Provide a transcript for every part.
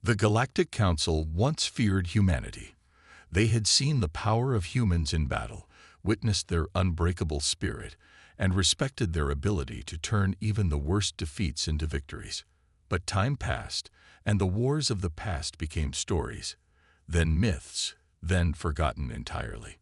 The Galactic Council once feared humanity. They had seen the power of humans in battle, witnessed their unbreakable spirit, and respected their ability to turn even the worst defeats into victories. But time passed, and the wars of the past became stories, then myths, then forgotten entirely.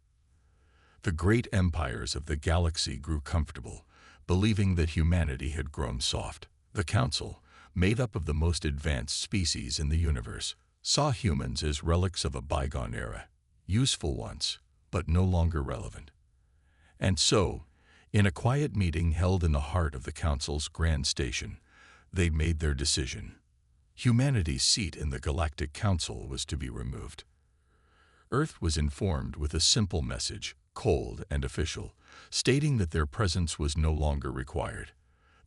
The great empires of the galaxy grew comfortable, believing that humanity had grown soft. The Council, made up of the most advanced species in the universe, saw humans as relics of a bygone era, useful once, but no longer relevant. And so, in a quiet meeting held in the heart of the Council's grand station, they made their decision. Humanity's seat in the Galactic Council was to be removed. Earth was informed with a simple message, cold and official, stating that their presence was no longer required.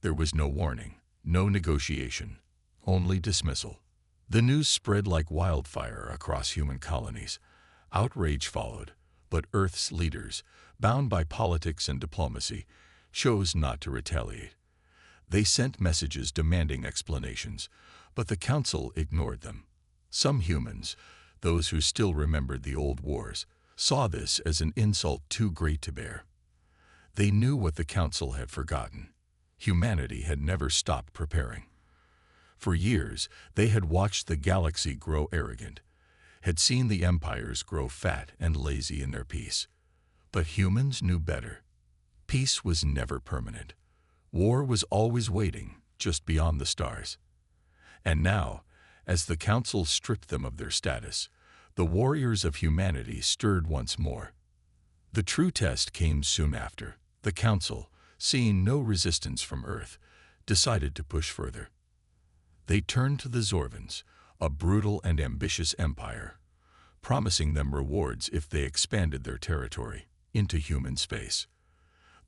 There was no warning, no negotiation, only dismissal. The news spread like wildfire across human colonies. Outrage followed, but Earth's leaders, bound by politics and diplomacy, chose not to retaliate. They sent messages demanding explanations, but the Council ignored them. Some humans, those who still remembered the old wars, saw this as an insult too great to bear. They knew what the Council had forgotten. Humanity had never stopped preparing. For years, they had watched the galaxy grow arrogant, had seen the empires grow fat and lazy in their peace. But humans knew better. Peace was never permanent. War was always waiting, just beyond the stars. And now, as the Council stripped them of their status, the warriors of humanity stirred once more. The true test came soon after. The Council, seeing no resistance from Earth, decided to push further. They turned to the Zorvans, a brutal and ambitious empire, promising them rewards if they expanded their territory into human space.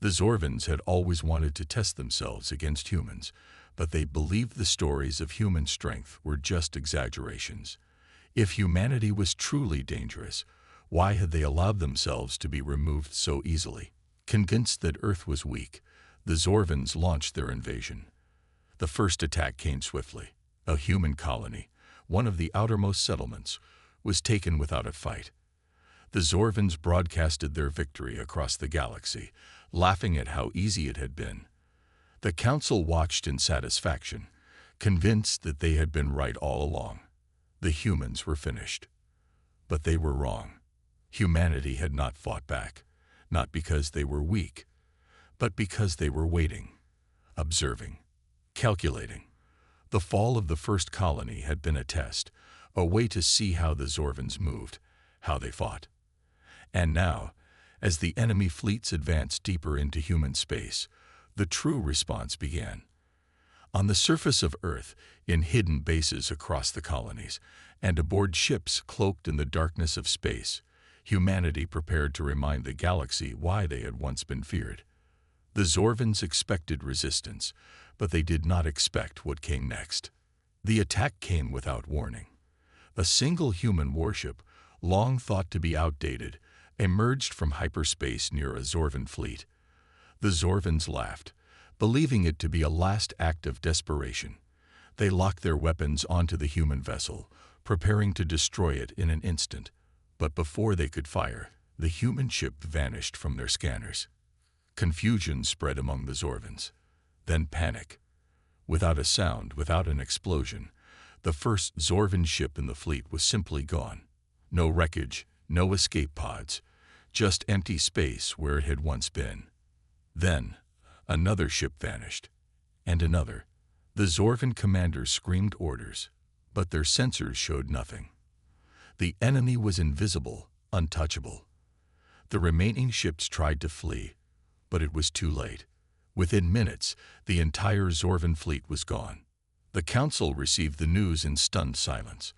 The Zorvans had always wanted to test themselves against humans, but they believed the stories of human strength were just exaggerations. If humanity was truly dangerous, why had they allowed themselves to be removed so easily? Convinced that Earth was weak, the Zorvans launched their invasion. The first attack came swiftly. A human colony, one of the outermost settlements, was taken without a fight. The Zorvans broadcasted their victory across the galaxy, laughing at how easy it had been. The Council watched in satisfaction, convinced that they had been right all along. The humans were finished. But they were wrong. Humanity had not fought back, not because they were weak, but because they were waiting, observing, calculating. The fall of the first colony had been a test, a way to see how the Zorvans moved, how they fought. And now, as the enemy fleets advanced deeper into human space, the true response began. On the surface of Earth, in hidden bases across the colonies, and aboard ships cloaked in the darkness of space, humanity prepared to remind the galaxy why they had once been feared. The Zorvans expected resistance, but they did not expect what came next. The attack came without warning. A single human warship, long thought to be outdated, emerged from hyperspace near a Zorvan fleet. The Zorvans laughed, believing it to be a last act of desperation. They locked their weapons onto the human vessel, preparing to destroy it in an instant. But before they could fire, the human ship vanished from their scanners. Confusion spread among the Zorvans. Then panic. Without a sound, without an explosion, the first Zorvan ship in the fleet was simply gone. No wreckage, no escape pods, just empty space where it had once been. Then, another ship vanished, and another. The Zorvan commanders screamed orders, but their sensors showed nothing. The enemy was invisible, untouchable. The remaining ships tried to flee, but it was too late. Within minutes, the entire Zorvan fleet was gone. The Council received the news in stunned silence.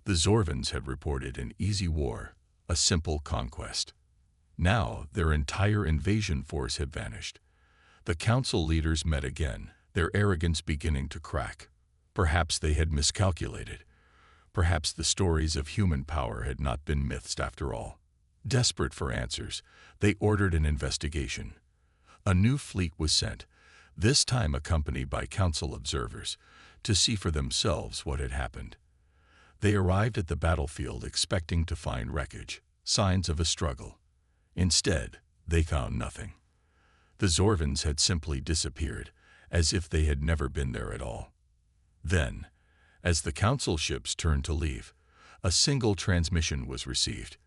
The Zorvans had reported an easy war, a simple conquest. Now, their entire invasion force had vanished. The Council leaders met again, their arrogance beginning to crack. Perhaps they had miscalculated. Perhaps the stories of human power had not been myths after all. Desperate for answers, they ordered an investigation. A new fleet was sent, this time accompanied by Council observers, to see for themselves what had happened. They arrived at the battlefield expecting to find wreckage, signs of a struggle. Instead, they found nothing. The Zorvans had simply disappeared, as if they had never been there at all. Then, as the council ships turned to leave, a single transmission was received.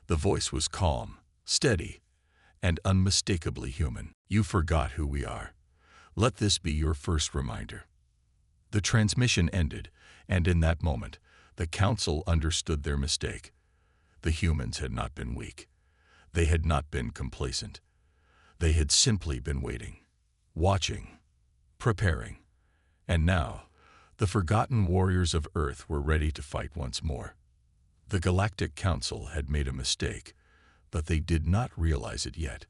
The voice was calm, steady, and unmistakably human. "You forgot who we are. Let this be your first reminder." The transmission ended, and in that moment, the council understood their mistake. The humans had not been weak. They had not been complacent. They had simply been waiting, watching, preparing. And now, the forgotten warriors of Earth were ready to fight once more. The Galactic Council had made a mistake, but they did not realize it yet.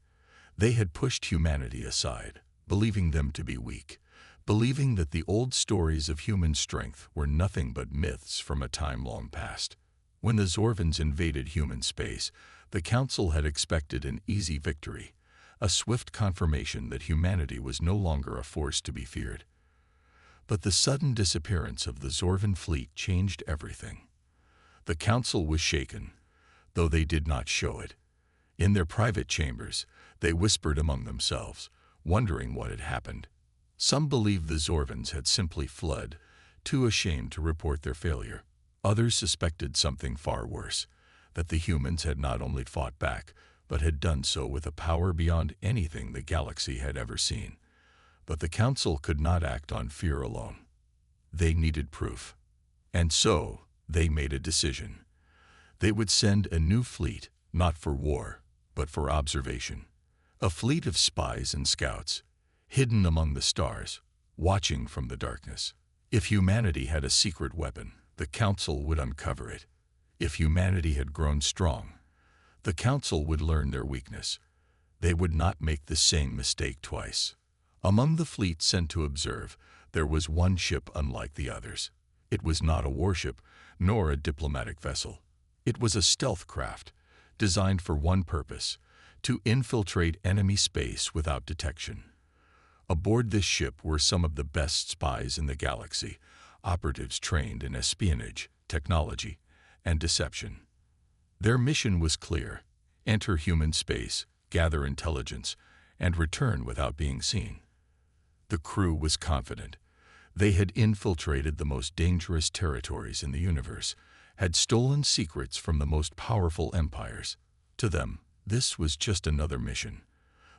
They had pushed humanity aside, believing them to be weak, believing that the old stories of human strength were nothing but myths from a time long past. When the Zorvans invaded human space, the Council had expected an easy victory, a swift confirmation that humanity was no longer a force to be feared. But the sudden disappearance of the Zorvan fleet changed everything. The Council was shaken, though they did not show it. In their private chambers, they whispered among themselves, wondering what had happened. Some believed the Zorvans had simply fled, too ashamed to report their failure. Others suspected something far worse, that the humans had not only fought back, but had done so with a power beyond anything the galaxy had ever seen. But the Council could not act on fear alone. They needed proof. And so, they made a decision. They would send a new fleet, not for war, but for observation. A fleet of spies and scouts, hidden among the stars, watching from the darkness. If humanity had a secret weapon, the Council would uncover it. If humanity had grown strong, the Council would learn their weakness. They would not make the same mistake twice. Among the fleet sent to observe, there was one ship unlike the others. It was not a warship, nor a diplomatic vessel. It was a stealth craft, designed for one purpose: to infiltrate enemy space without detection. Aboard this ship were some of the best spies in the galaxy, operatives trained in espionage, technology, and deception. Their mission was clear: enter human space, gather intelligence, and return without being seen. The crew was confident. They had infiltrated the most dangerous territories in the universe, had stolen secrets from the most powerful empires. To them, this was just another mission.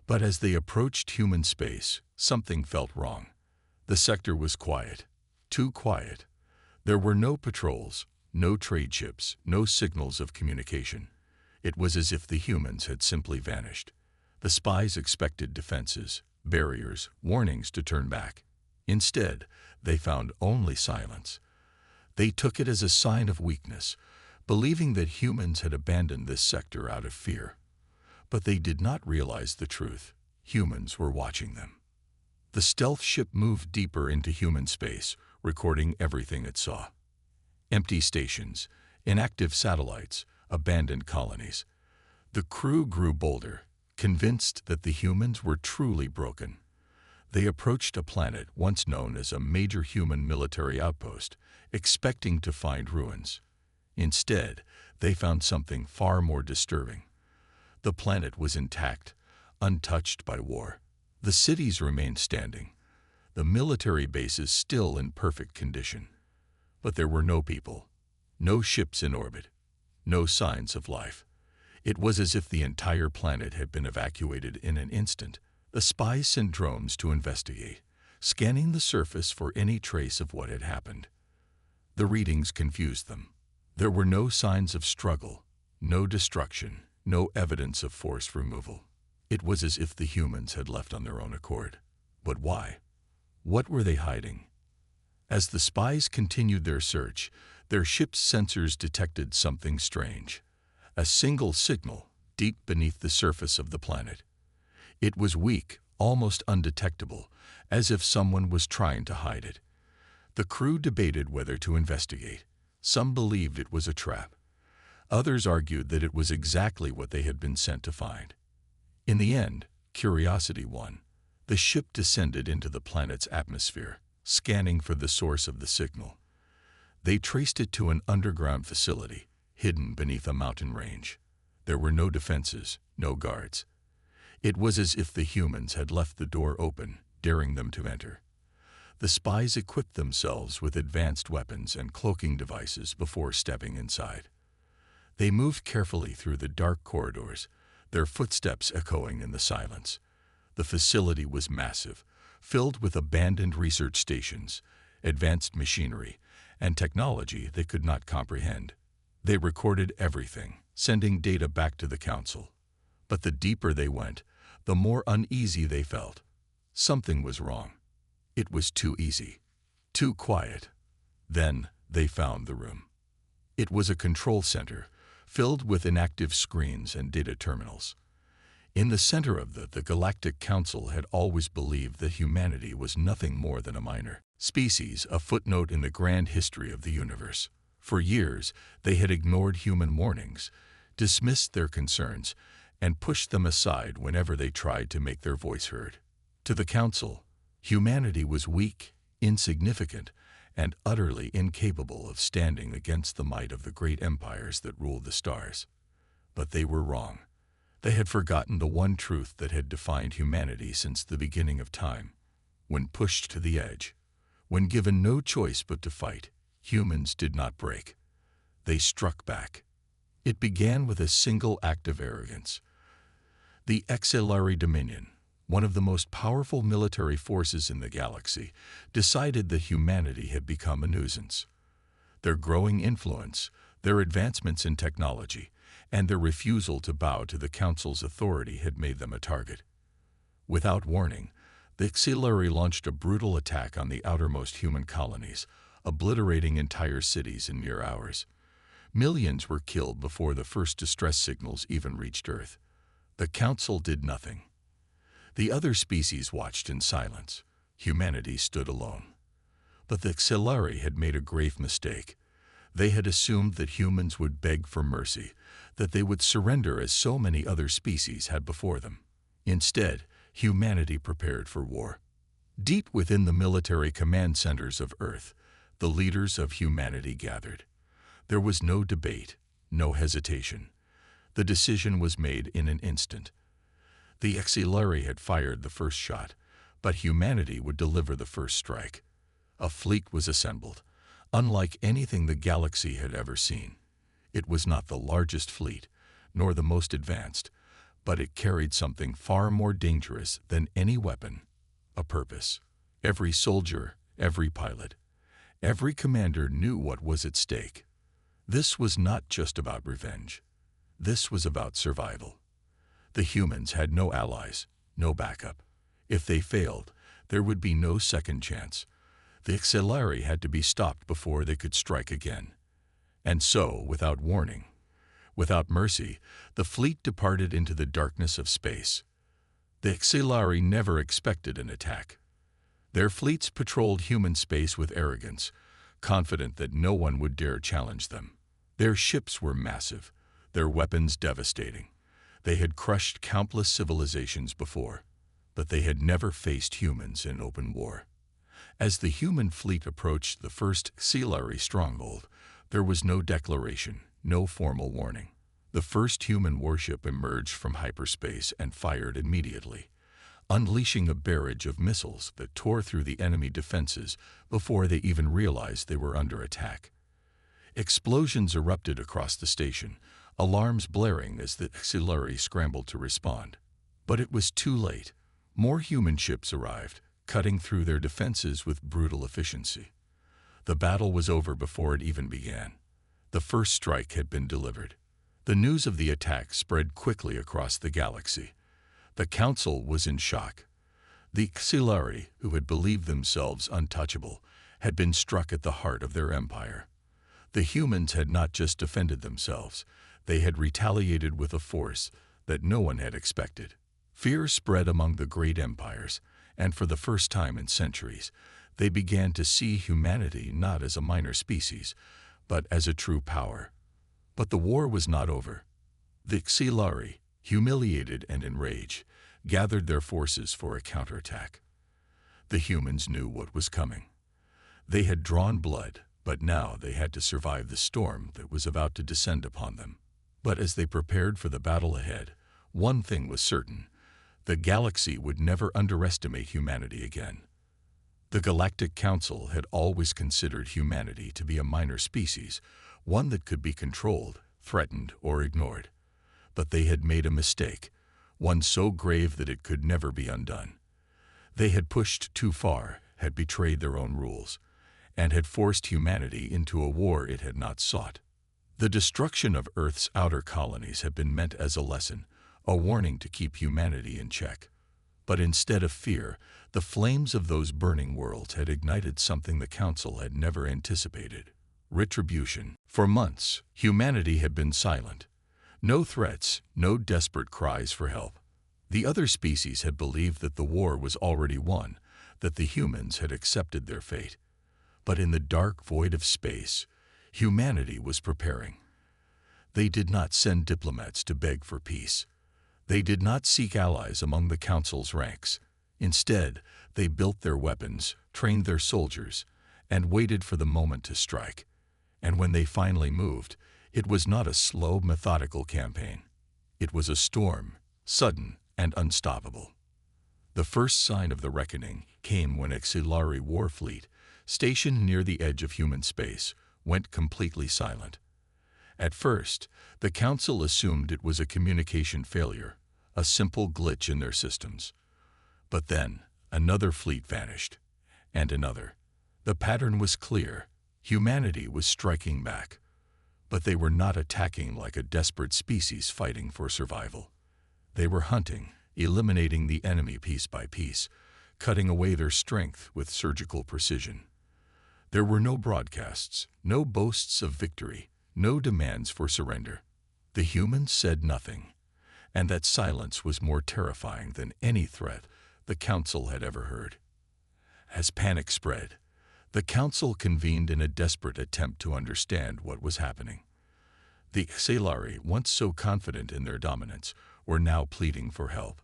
But as they approached human space, something felt wrong. The sector was quiet, too quiet. There were no patrols, no trade ships, no signals of communication. It was as if the humans had simply vanished. The spies expected defenses, barriers, warnings to turn back. Instead, they found only silence. They took it as a sign of weakness, believing that humans had abandoned this sector out of fear. But they did not realize the truth. Humans were watching them. The stealth ship moved deeper into human space, recording everything it saw. Empty stations, inactive satellites, abandoned colonies. The crew grew bolder, convinced that the humans were truly broken. They approached a planet once known as a major human military outpost, expecting to find ruins. Instead, they found something far more disturbing. The planet was intact, untouched by war. The cities remained standing, the military bases still in perfect condition. But there were no people, no ships in orbit, no signs of life. It was as if the entire planet had been evacuated in an instant. The spies sent drones to investigate, scanning the surface for any trace of what had happened. The readings confused them. There were no signs of struggle, no destruction, no evidence of forced removal. It was as if the humans had left on their own accord. But why? What were they hiding? As the spies continued their search, their ship's sensors detected something strange. A single signal deep beneath the surface of the planet. It was weak, almost undetectable, as if someone was trying to hide it. The crew debated whether to investigate. Some believed it was a trap. Others argued that it was exactly what they had been sent to find. In the end, curiosity won. The ship descended into the planet's atmosphere, scanning for the source of the signal. They traced it to an underground facility, hidden beneath a mountain range. There were no defenses, no guards. It was as if the humans had left the door open, daring them to enter. The spies equipped themselves with advanced weapons and cloaking devices before stepping inside. They moved carefully through the dark corridors, their footsteps echoing in the silence. The facility was massive, filled with abandoned research stations, advanced machinery, and technology they could not comprehend. They recorded everything, sending data back to the Council. But the deeper they went, the more uneasy they felt. Something was wrong. It was too easy, too quiet. Then they found the room. It was a control center, filled with inactive screens and data terminals. In the center of the Galactic Council had always believed that humanity was nothing more than a minor species, a footnote in the grand history of the universe. For years, they had ignored human warnings, dismissed their concerns, and pushed them aside whenever they tried to make their voice heard. To the Council, humanity was weak, insignificant, and utterly incapable of standing against the might of the great empires that ruled the stars. But they were wrong. They had forgotten the one truth that had defined humanity since the beginning of time. When pushed to the edge, when given no choice but to fight, humans did not break. They struck back. It began with a single act of arrogance. The HFY Dominion, one of the most powerful military forces in the galaxy, decided that humanity had become a nuisance. Their growing influence, their advancements in technology, and their refusal to bow to the Council's authority had made them a target. Without warning, the HFY launched a brutal attack on the outermost human colonies, obliterating entire cities in mere hours. Millions were killed before the first distress signals even reached Earth. The Council did nothing. The other species watched in silence. Humanity stood alone. But the HFY had made a grave mistake. They had assumed that humans would beg for mercy, that they would surrender as so many other species had before them. Instead, humanity prepared for war. Deep within the military command centers of Earth, the leaders of humanity gathered. There was no debate, no hesitation. The decision was made in an instant. The HFY had fired the first shot, but humanity would deliver the first strike. A fleet was assembled, unlike anything the galaxy had ever seen. It was not the largest fleet, nor the most advanced, but it carried something far more dangerous than any weapon: a purpose. Every soldier, every pilot, every commander knew what was at stake. This was not just about revenge. This was about survival. The humans had no allies, no backup. If they failed, there would be no second chance. The HFY had to be stopped before they could strike again. And so, without warning, without mercy, the fleet departed into the darkness of space. The HFY never expected an attack. Their fleets patrolled human space with arrogance, confident that no one would dare challenge them. Their ships were massive, their weapons devastating. They had crushed countless civilizations before, but they had never faced humans in open war. As the human fleet approached the first HFY stronghold, there was no declaration, no formal warning. The first human warship emerged from hyperspace and fired immediately, unleashing a barrage of missiles that tore through the enemy defenses before they even realized they were under attack. Explosions erupted across the station, alarms blaring as the HFY scrambled to respond. But it was too late. More human ships arrived, cutting through their defenses with brutal efficiency. The battle was over before it even began. The first strike had been delivered. The news of the attack spread quickly across the galaxy. The Council was in shock. The HFY, who had believed themselves untouchable, had been struck at the heart of their empire. The humans had not just defended themselves, they had retaliated with a force that no one had expected. Fear spread among the great empires, and for the first time in centuries, they began to see humanity not as a minor species, but as a true power. But the war was not over. The HFY, humiliated and enraged, gathered their forces for a counterattack. The humans knew what was coming. They had drawn blood, But now they had to survive the storm that was about to descend upon them. But as they prepared for the battle ahead, one thing was certain: the galaxy would never underestimate humanity again. The Galactic Council had always considered humanity to be a minor species, one that could be controlled, threatened, or ignored. But they had made a mistake, one so grave that it could never be undone. They had pushed too far, had betrayed their own rules, and had forced humanity into a war it had not sought. The destruction of Earth's outer colonies had been meant as a lesson, a warning to keep humanity in check. But instead of fear, the flames of those burning worlds had ignited something the Council had never anticipated: retribution. For months, humanity had been silent. No threats, no desperate cries for help. The other species had believed that the war was already won, that the humans had accepted their fate. But in the dark void of space, humanity was preparing. They did not send diplomats to beg for peace. They did not seek allies among the Council's ranks. Instead, they built their weapons, trained their soldiers, and waited for the moment to strike. And when they finally moved, it was not a slow, methodical campaign. It was a storm, sudden and unstoppable. The first sign of the reckoning came when HFY war fleet, stationed near the edge of human space, went completely silent. At first, the Council assumed it was a communication failure, a simple glitch in their systems. But then, another fleet vanished, and another. The pattern was clear: humanity was striking back. But they were not attacking like a desperate species fighting for survival. They were hunting, eliminating the enemy piece by piece, cutting away their strength with surgical precision. There were no broadcasts, no boasts of victory, no demands for surrender. The humans said nothing, and that silence was more terrifying than any threat the Council had ever heard. As panic spread, the Council convened in a desperate attempt to understand what was happening. The HFY, once so confident in their dominance, were now pleading for help.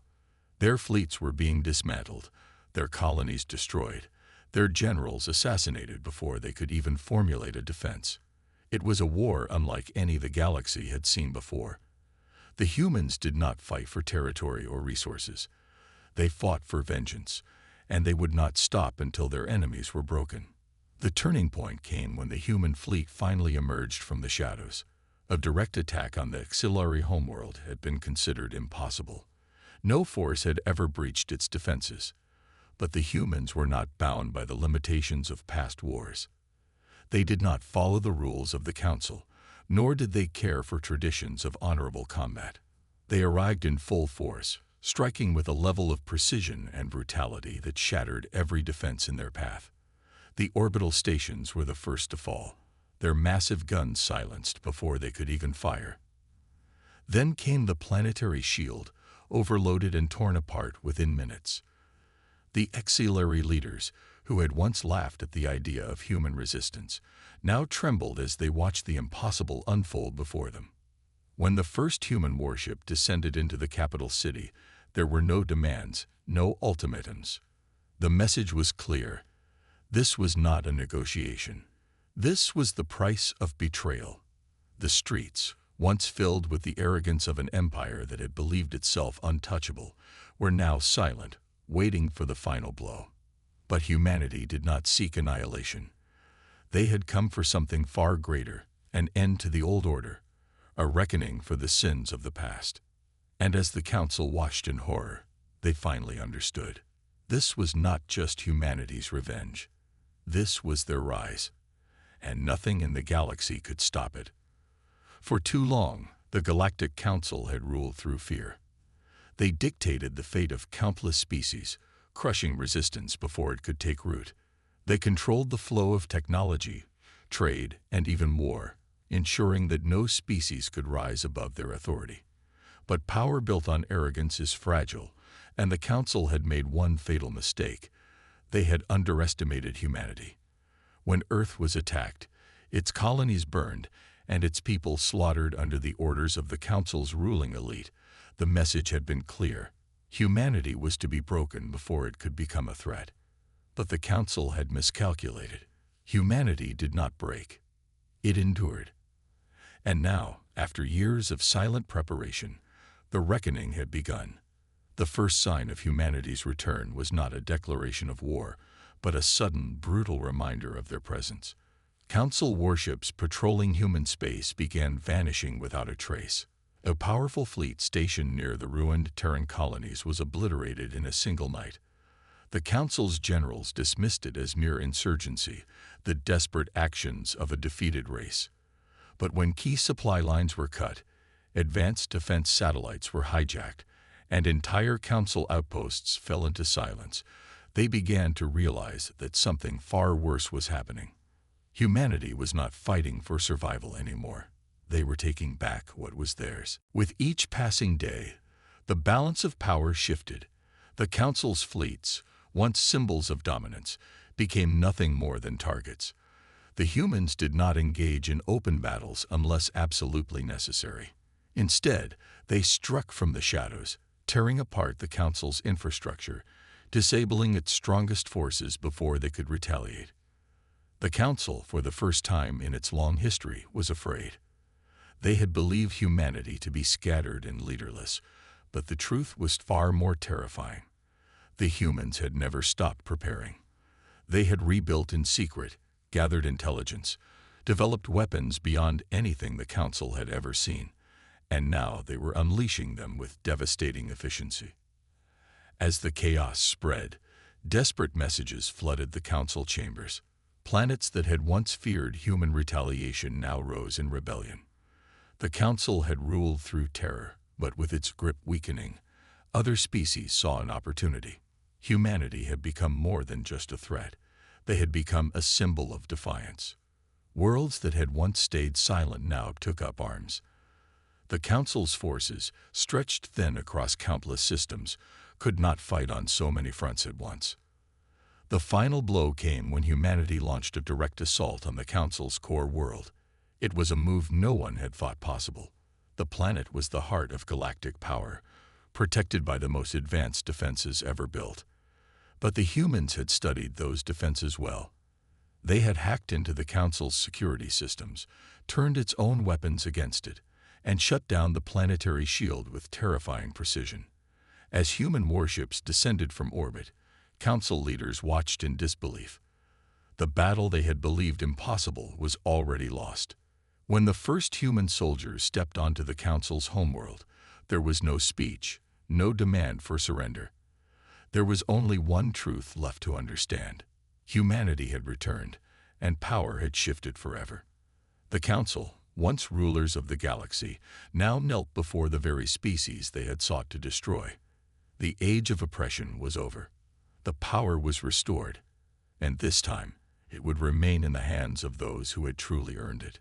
Their fleets were being dismantled, their colonies destroyed, their generals assassinated before they could even formulate a defense. It was a war unlike any the galaxy had seen before. The humans did not fight for territory or resources. They fought for vengeance, and they would not stop until their enemies were broken. The turning point came when the human fleet finally emerged from the shadows. A direct attack on the HFY homeworld had been considered impossible. No force had ever breached its defenses. But the humans were not bound by the limitations of past wars. They did not follow the rules of the Council, nor did they care for traditions of honorable combat. They arrived in full force, striking with a level of precision and brutality that shattered every defense in their path. The orbital stations were the first to fall, their massive guns silenced before they could even fire. Then came the planetary shield, overloaded and torn apart within minutes. The HFY leaders, who had once laughed at the idea of human resistance, now trembled as they watched the impossible unfold before them. When the first human warship descended into the capital city, there were no demands, no ultimatums. The message was clear. This was not a negotiation. This was the price of betrayal. The streets, once filled with the arrogance of an empire that had believed itself untouchable, were now silent, waiting for the final blow. But humanity did not seek annihilation. They had come for something far greater, an end to the old order, a reckoning for the sins of the past. And as the Council watched in horror, they finally understood. This was not just humanity's revenge. This was their rise, and nothing in the galaxy could stop it. For too long, the Galactic Council had ruled through fear. They dictated the fate of countless species, crushing resistance before it could take root. They controlled the flow of technology, trade, and even war, ensuring that no species could rise above their authority. But power built on arrogance is fragile, and the Council had made one fatal mistake. They had underestimated humanity. When Earth was attacked, its colonies burned, and its people slaughtered under the orders of the Council's ruling elite, the message had been clear. Humanity was to be broken before it could become a threat. But the Council had miscalculated. Humanity did not break. It endured. And now, after years of silent preparation, the reckoning had begun. The first sign of humanity's return was not a declaration of war, but a sudden, brutal reminder of their presence. Council warships patrolling human space began vanishing without a trace. A powerful fleet stationed near the ruined Terran colonies was obliterated in a single night. The Council's generals dismissed it as mere insurgency, the desperate actions of a defeated race. But when key supply lines were cut, advanced defense satellites were hijacked, and entire Council outposts fell into silence, they began to realize that something far worse was happening. Humanity was not fighting for survival anymore. They were taking back what was theirs. With each passing day, the balance of power shifted. The Council's fleets, once symbols of dominance, became nothing more than targets. The humans did not engage in open battles unless absolutely necessary. Instead, they struck from the shadows, tearing apart the Council's infrastructure, disabling its strongest forces before they could retaliate. The Council, for the first time in its long history, was afraid. They had believed humanity to be scattered and leaderless, but the truth was far more terrifying. The humans had never stopped preparing. They had rebuilt in secret, gathered intelligence, developed weapons beyond anything the Council had ever seen, and now they were unleashing them with devastating efficiency. As the chaos spread, desperate messages flooded the Council chambers. Planets that had once feared human retaliation now rose in rebellion. The Council had ruled through terror, but with its grip weakening, other species saw an opportunity. Humanity had become more than just a threat. They had become a symbol of defiance. Worlds that had once stayed silent now took up arms. The Council's forces, stretched thin across countless systems, could not fight on so many fronts at once. The final blow came when humanity launched a direct assault on the Council's core world. It was a move no one had thought possible. The planet was the heart of galactic power, protected by the most advanced defenses ever built. But the humans had studied those defenses well. They had hacked into the Council's security systems, turned its own weapons against it, and shut down the planetary shield with terrifying precision. As human warships descended from orbit, Council leaders watched in disbelief. The battle they had believed impossible was already lost. When the first human soldiers stepped onto the Council's homeworld, there was no speech, no demand for surrender. There was only one truth left to understand. Humanity had returned, and power had shifted forever. The Council, once rulers of the galaxy, now knelt before the very species they had sought to destroy. The age of oppression was over. The power was restored, and this time it would remain in the hands of those who had truly earned it.